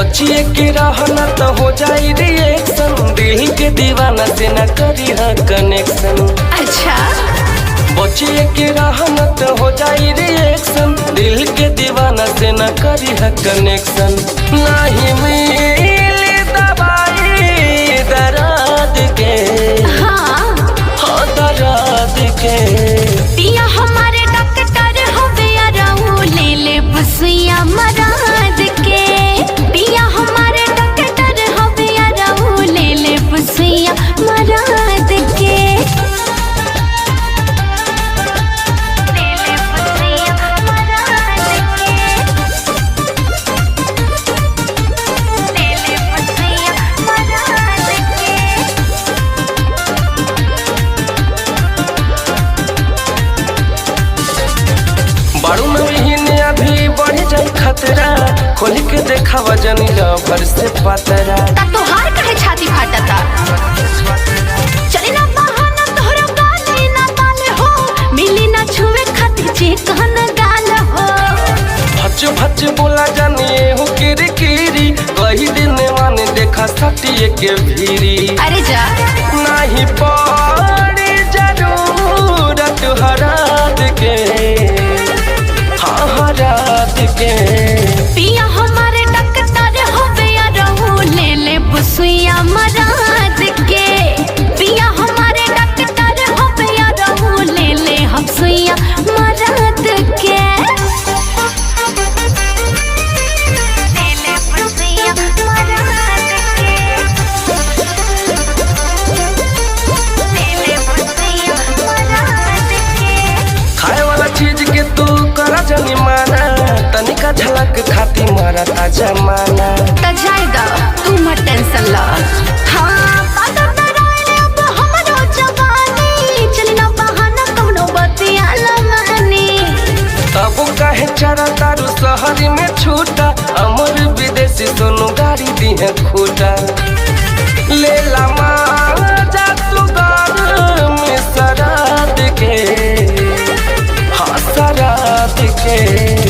बचिए के रहना तो हो जाई रिएक्शन, दिल के दीवाना से न करी कनेक्शन। अच्छा बचिए के रहना तो हो जाई रिएक्शन, दिल के दीवाना से न करी कनेक्शन। नहीं मिली दवाई दर्द के, हाँ दर्द के। पिया हमारे डॉक्टर होवे याराऊ ले ले बसिया मराद के। पिया हमारे डॉक्टर होवे याराऊ ले ले बसिया मराद के। ले ले बसिया मराद के। ले ले बसिया मराद के। बारू महीने अभी बढ़ जाए खतरा, खोल के देखा वजन भर से पतरा। ता तोहार काहे छाती फाटता? चली ना बहाना तोहरा गाली ना बाल हो, मिली ना छुए खातिर जे कहन गाल हो। भच भच बोला जानिए हो किरकिरी, कही दिन माने देखा सटिए के भीरी। अरे जा नहीं पड़ी जरूरत हरात के, हाँ हरात के। पिया हमारे डॉक्टर होवे याराऊ ले ले बसिया मराद के। पिया हमारे डॉक्टर होवे याराऊ ले ले हंसिया मराद के। ले ले बसिया मराद के। ले ले बसिया मराद के। खाए वाला चीज के तू करा जानी माना, तनिका झलक खाती मारा ताजा माना। त जाएगा तू मत टेंशन ला। हाँ पाता तराइले अब हमरो जवानी, चली ना बहाना कौनो बतिया लमानी। तब काहे चरा तारू शहरी में छूटा, अमर विदेशी सोनू गाड़ी दी है खूटा। ले ला जा तू गार में सराद के, हाँ सराद के।